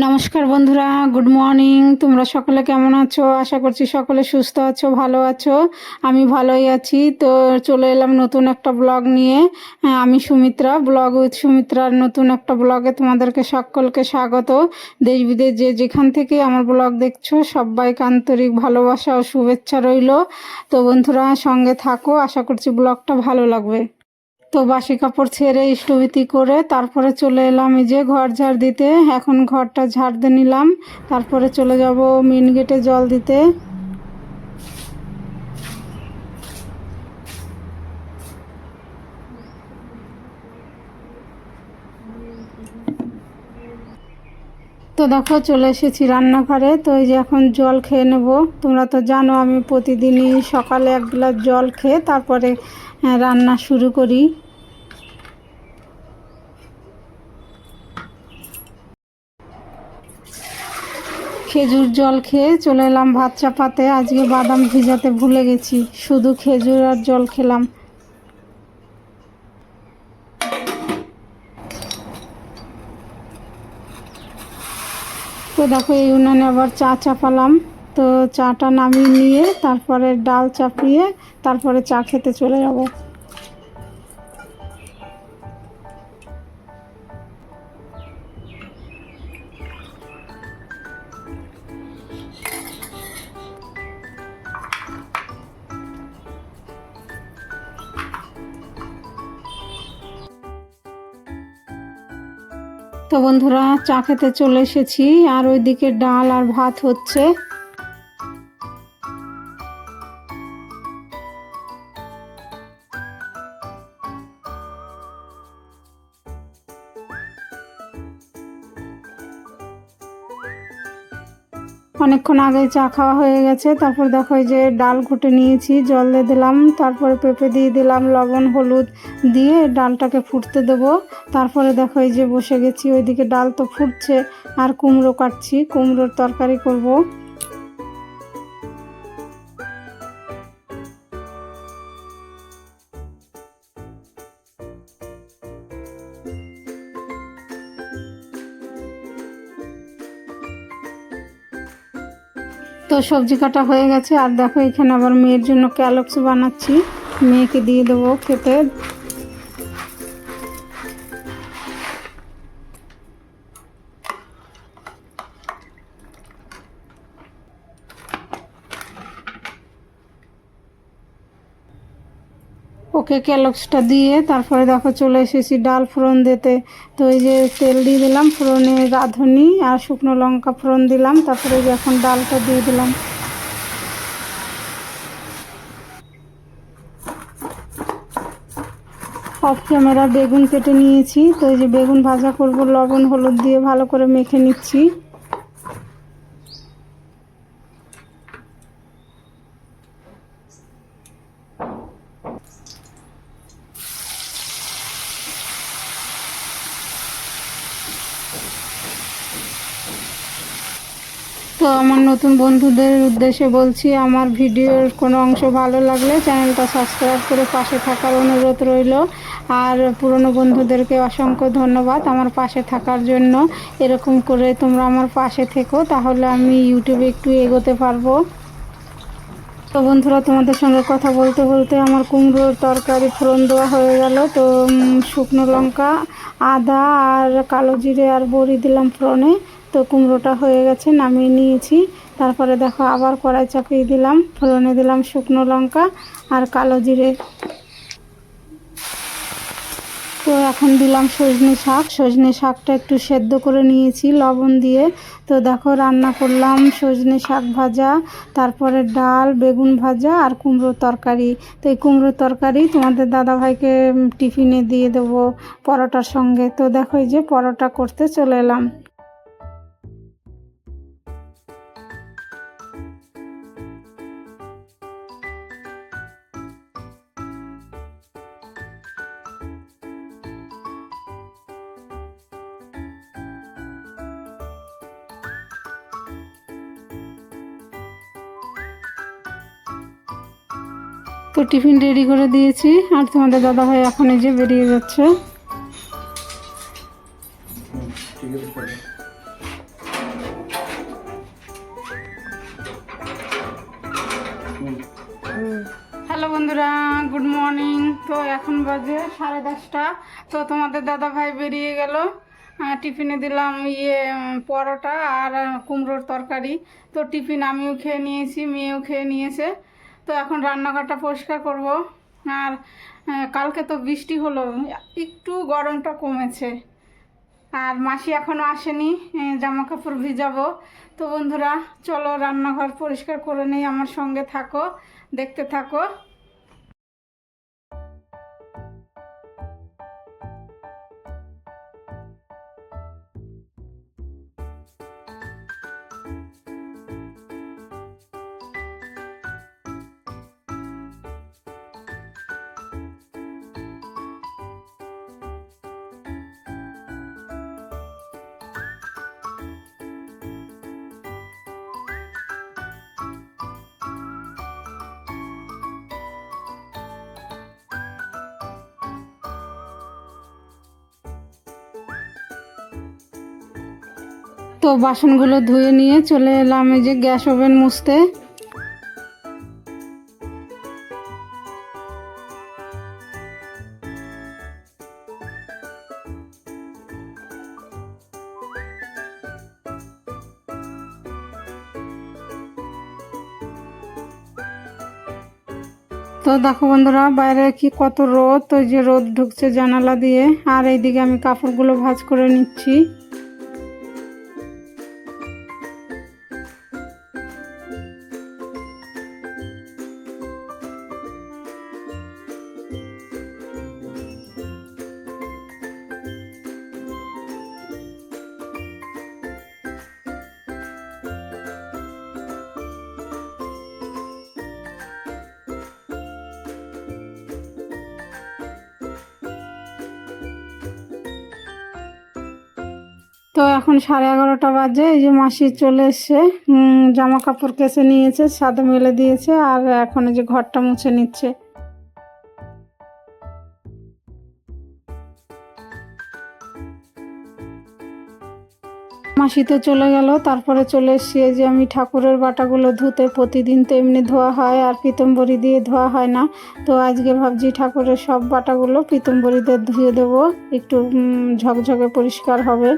নমস্কার বন্ধুরা, good morning. তোমরা সকলে কেমন আছো? আশা করছি সকলে সুস্থ আছো, ভালো আছো। আমি ভালোই আছি। তো চলে এলাম নতুন একটা ব্লগ নিয়ে। আমি সুমিত্রা, ব্লগ উইথ সুমিত্রার নতুন একটা ব্লগে তোমাদেরকে সকলকে স্বাগত। দেশ বিদেশ যে যেখান থেকে আমার ব্লগ দেখছো সবাইকে আন্তরিক ভালোবাসা ও শুভেচ্ছা রইল। তো বন্ধুরা সঙ্গে থাকো, আশা করছি ব্লগটা ভালো লাগবে। তো বাসি কাপড় ছেড়ে ইষ্টভীতি করে তারপরে চলে এলাম এই যে ঘর ঝাড় দিতে। এখন ঘরটা ঝাড় দিয়ে নিলাম, তারপরে চলে যাব মেন গেটে জল দিতে। তো দেখো চলে এসেছি রান্নাঘরে। তো এই যে এখন জল খেয়ে নেব। তোমরা তো জানো আমি প্রতিদিনই সকালে এক গ্লাস জল খেয়ে তারপরে রান্না শুরু করি। খেজুর জল খেয়ে চলে এলাম ভাত চাপাতে। আজকে বাদাম ভিজাতে ভুলে গেছি, শুধু খেজুর আর জল খেলাম। তো দেখো এই উনানে আবার চা চাপালাম। তো চাটা নামিয়ে নিয়ে তারপরে ডাল চাপিয়ে তারপরে চা খেতে চলে যাব। তো বন্ধুরা চা খেতে চলে এসেছি, আর ওইদিকে ডাল আর ভাত হচ্ছে। অনেকক্ষণ আগে চা খাওয়া হয়ে গেছে। তারপর দেখো এই যে ডাল ঘুটে নিয়েছি, জল দিয়ে দিলাম, তারপরে পেঁপে দিয়ে দিলাম, লবণ হলুদ দিয়ে ডালটাকে ফুটতে দেবো। তারপরে দেখো এই যে বসে গেছি, ওইদিকে ডাল তো ফুটছে আর কুমড়ো কাটছি, কুমড়োর তরকারি করব। তো সবজি কাটা হয়ে গেছে, আর দেখো এখানে আবার মেয়ের জন্য ক্যালক্স বানাচ্ছি, মেয়েকে দিয়ে দেবো খেতে। ওকে ক্যালক্সটা দিয়ে তারপরে দেখো চলে এসেছি ডাল ফোড়ন দিতে। তো এই যে তেল দিয়ে দিলাম, ফোড়নে রাঁধুনি আর শুকনো লঙ্কা ফোড়ন দিলাম, তারপরে যে এখন ডালটা দিয়ে দিলাম। অফ ক্যামেরা বেগুন কেটে নিয়েছি। তো এই যে বেগুন ভাজা করব, লবণ হলুদ দিয়ে ভালো করে মেখে নিচ্ছি। তো আমার নতুন বন্ধুদের উদ্দেশ্যে বলছি, আমার ভিডিওর কোনো অংশ ভালো লাগলে চ্যানেলটা সাবস্ক্রাইব করে পাশে থাকার অনুরোধ রইল। আর পুরনো বন্ধুদেরকে অসংখ্য ধন্যবাদ আমার পাশে থাকার জন্য। এরকম করে তোমরা আমার পাশে থেকো, তাহলে আমি ইউটিউবে একটু এগোতে পারবো। তো বন্ধুরা তোমাদের সঙ্গে কথা বলতে বলতে আমার কুমড়োর তরকারি ফোড়ন দেওয়া হয়ে গেল। তো শুকনো লঙ্কা, আদা আর কালো জিরে আর বড়ি দিলাম ফোড়নে। তো কুমড়োটা হয়ে গেছে, নামিয়ে নিয়েছি। তারপরে দেখো আবার কড়াই চাপিয়ে দিলাম, ফোড়নে দিলাম শুকনো লঙ্কা আর কালো জিরে। তো এখন দিলাম সজনে শাক, সজনে শাকটা একটু সেদ্ধ করে নিয়েছি লবণ দিয়ে। তো দেখো রান্না করলাম সজনে শাক ভাজা, তারপরে ডাল, বেগুন ভাজা আর কুমড়োর তরকারি। তো এই কুমড়োর তরকারি তোমাদের দাদাভাইকে টিফিনে দিয়ে দেবো পরোটার সঙ্গে। তো দেখো এই যে পরোটা করতে চলে এলাম। তো টিফিন রেডি করে দিয়েছি, আর তোমাদের দাদাভাই এখন এই যে বেরিয়ে যাচ্ছে। বন্ধুরা, গুড মর্নিং। তো এখন বাজে 10:30। তো তোমাদের দাদা ভাই বেরিয়ে গেল। টিফিনে দিলাম পরোটা আর কুমড়োর তরকারি। তো টিফিন আমিও খেয়ে নিয়েছি, মেয়েও খেয়ে নিয়েছে। তো এখন রান্নাঘরটা পরিষ্কার করব। আর কালকে তো বৃষ্টি হলো, একটু গরমটা কমেছে। আর মাসি এখনও আসেনি, জামা কাপড় ভিজাবো। তো বন্ধুরা চলো রান্নাঘর পরিষ্কার করে নেই, আমার সঙ্গে থাকো, দেখতে থাকো। তো বাসনগুলো ধুয়ে নিয়ে চলে এলাম এই যে গ্যাস ওভেন মুছতে। তো দেখো বন্ধুরা, বাইরে কি কত রোদ, তো যে রোদ ঢুকছে জানালা দিয়ে। আর এইদিকে আমি কাপড়গুলো ভাঁজ করে নিচ্ছি। তো এখন 11:30 বাজে। এই যে মাসি চলে এসছে, জামা কাপড় কেচে নিয়েছে, ছাদে মেলে দিয়েছে, আর এখন এই যে ঘরটা মুছে নিচ্ছে। মাসি তো চলে গেল, তারপরে চলে এসছি এই যে আমি ঠাকুরের বাটাগুলো ধুতে। প্রতিদিন তো এমনি ধোয়া হয়, আর পিতম্বরী দিয়ে ধোয়া হয় না। তো আজকে ভাবছি ঠাকুরের সব বাটাগুলো পিতম্বরীতে ধুয়ে দেবো, একটু ঝকঝকে পরিষ্কার হবে।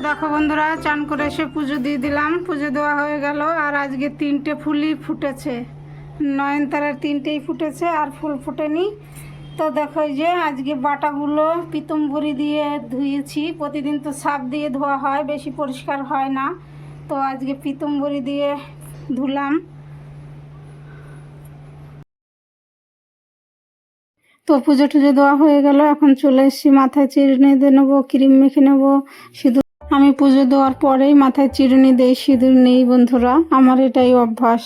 দেখো বন্ধুরা, চান করে এসে পুজো দিয়ে দিলাম, পুজো দেওয়া হয়ে গেল। আর আজকে 3টে ফুলই ফুটেছে, নয়নতারার 3টেই ফুটেছে, আর ফুল ফোটেনি। তো দেখো এই যে আজকে বাটাগুলো পিতম্বরী দিয়ে ধুয়েছি। প্রতিদিন তো সার্ফ দিয়ে ধোয়া হয়, বেশি পরিষ্কার হয় না। তো আজকে পিতম্বরী দিয়ে ধুলাম। তো পুজো টুজো দেওয়া হয়ে গেল, এখন চলে এসেছি মাথায় চিরুনি দিয়ে নেবো, ক্রিম মেখে নেবো, সিঁদুর। আমি পুজো দেওয়ার পরেই মাথায় চিরুনি দেই, সিঁদুর নেই বন্ধুরা, আমার এটাই অভ্যাস।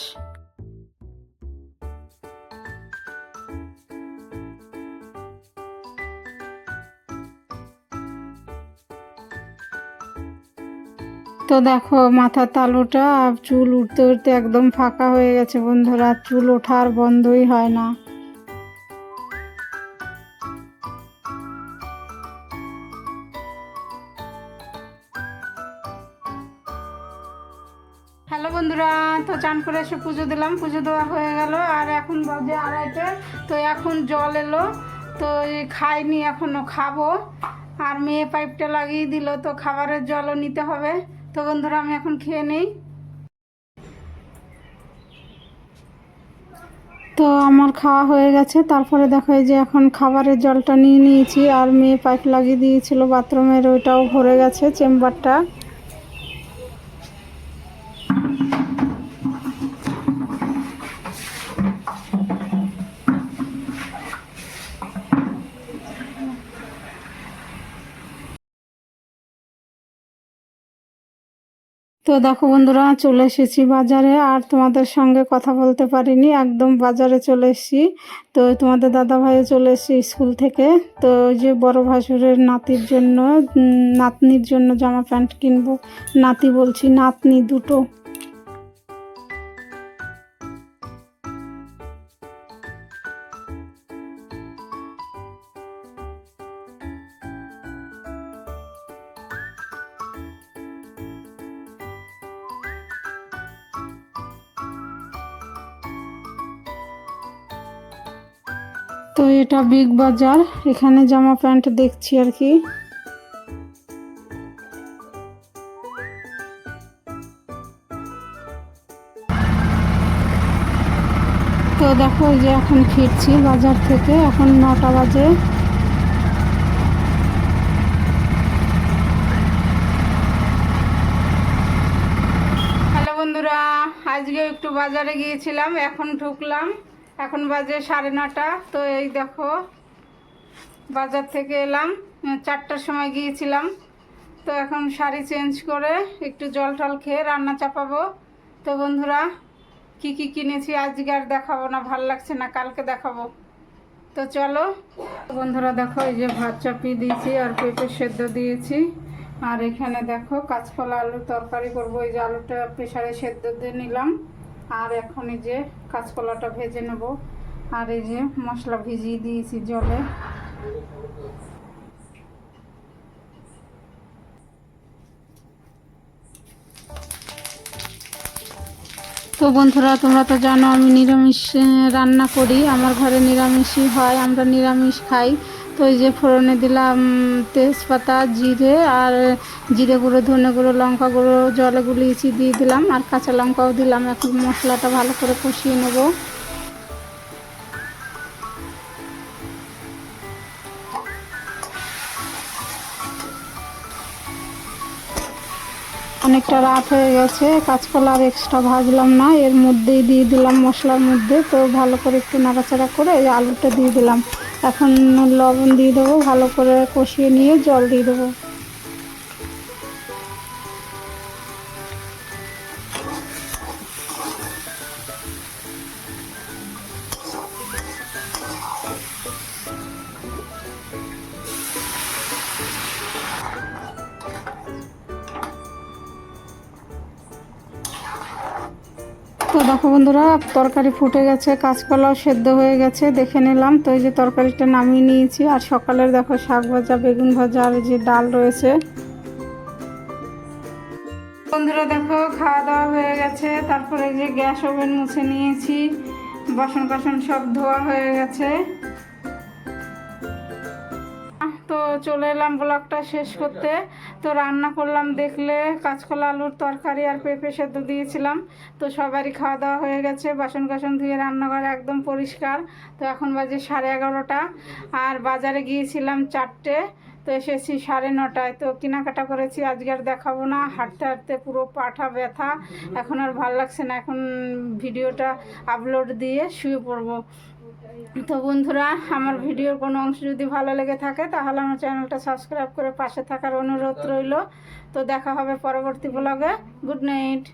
তো দেখো মাথার তালুটা চুল উঠতে উঠতে একদম ফাঁকা হয়ে গেছে বন্ধুরা, চুল ওঠার বন্ধই হয় না। হ্যালো বন্ধুরা, তো চান করে এসে পুজো দিলাম, পুজো দেওয়া হয়ে গেল। আর এখন বাজে 2:30। তো এখন জল এলো, তো খাইনি, এখনও খাবো। আর মেয়ে পাইপটা লাগিয়ে দিল, তো খাবারের জলও নিতে হবে। তো বন্ধুরা আমি এখন খেয়ে নিই। তো আমার খাওয়া হয়ে গেছে, তারপরে দেখো এই যে এখন খাবারের জলটা নিয়ে নিয়েছি, আর মেয়ে পাইপ লাগিয়ে দিয়েছিল বাথরুমের, ওইটাও ভরে গেছে চেম্বারটা। তো দেখো বন্ধুরা চলে এসেছি বাজারে, আর তোমাদের সঙ্গে কথা বলতে পারিনি, একদম বাজারে চলে এসেছি। তো তোমাদের দাদা ভাইও চলে এসেছি স্কুল থেকে। তো ওই যে বড় ভাসুরের নাতির জন্য নাতনির জন্য জামা প্যান্ট কিনবো, নাতি বলছি নাতনি দুটো। তো এটা বিগ বাজার, এখানে জামা প্যান্ট দেখছি আর কি। তো দেখো যে এখন ফিরছি বাজার থেকে, এখন 9টা বাজে। হ্যালো বন্ধুরা, আজকে একটু বাজারে গিয়েছিলাম, এখন ঢুকলাম, এখন বাজে 9:30। তো এই দেখো বাজার থেকে এলাম, 4টার সময় গিয়েছিলাম। তো এখন শাড়ি চেঞ্জ করে একটু জল টল খেয়ে রান্না চাপাবো। তো বন্ধুরা কি কি কিনেছি আজকে আর দেখাবো না, ভাল লাগছে না, কালকে দেখাবো। তো চলো বন্ধুরা, দেখো এই যে ভাত চাপিয়ে দিয়েছি আর পেঁপে সেদ্ধ দিয়েছি। আর এখানে দেখো কাঁচকলা আলুর তরকারি করবো, এই যে আলুটা প্রেসারে সেদ্ধ দিয়ে নিলাম। আর এখন এই যে কাঁচকলাটা ভেজে নেব। আর এই যে মশলা ভিজিয়ে দিয়েছি জলে। তো বন্ধুরা তোমরা তো জানো আমি নিরামিষ রান্না করি, আমার ঘরে নিরামিষই হয়, আমরা নিরামিষ খাই। তো এই যে ফোড়নে দিলাম তেজপাতা, জিরে, আর জিরে গুঁড়ো, ধনে গুঁড়ো, লঙ্কা গুঁড়ো জলে গুলিয়েছি দিয়ে দিলাম, আর কাঁচা লঙ্কাও দিলাম। এখন মশলাটা ভালো করে কষিয়ে নেব। অনেকটা রাত হয়ে গেছে, কাঁচকলা আর এক্সট্রা ভাজলাম না, এর মধ্যেই দিয়ে দিলাম মশলার মধ্যে। তো ভালো করে একটু নাড়াচাড়া করে এই আলুটা দিয়ে দিলাম। এখন লবণ দিয়ে দেবো, ভালো করে কষিয়ে নিয়ে জল দিয়ে দেবো। তো দেখো বন্ধুরা তরকারি ফুটে গেছে, কাঁচকলাও সেদ্ধ হয়ে গেছে, দেখে নিলাম। তো এই যে তরকারিটা নামিয়ে নিয়েছি, আর সকালের দেখো শাক ভাজা, বেগুন ভাজা, আর যে ডাল রয়েছে। বন্ধুরা দেখো খাওয়া দাওয়া হয়ে গেছে, তারপরে যে গ্যাস ওভেন মুছে নিয়েছি, বাসন কাসন সব ধোয়া হয়ে গেছে। তো চলে এলাম ব্লগটা শেষ করতে। তো রান্না করলাম দেখলে, কাঁচকলা আলুর তরকারি আর পেঁপে সেদ্ধ দিয়েছিলাম। তো সবারই খাওয়া দাওয়া হয়ে গেছে, বাসন কাসন ধুয়ে রান্নাঘর একদম পরিষ্কার। তো এখন বাজে 11:30, আর বাজারে গিয়েছিলাম 4টে, তো এসেছি 9:30। তো কেনাকাটা করেছি, আজকে আর দেখাবো না, হাঁটতে হাঁটতে পুরো পাটা ব্যথা, এখন আর ভাল লাগছে না, এখন ভিডিওটা আপলোড দিয়ে শুয়ে পড়বো। তো বন্ধুরা আমার ভিডিওর কোনো অংশ যদি ভালো লেগে থাকে তাহলে আমার চ্যানেলটা সাবস্ক্রাইব করে পাশে থাকার অনুরোধ রইল। তো দেখা হবে পরবর্তী ব্লগে। Good night.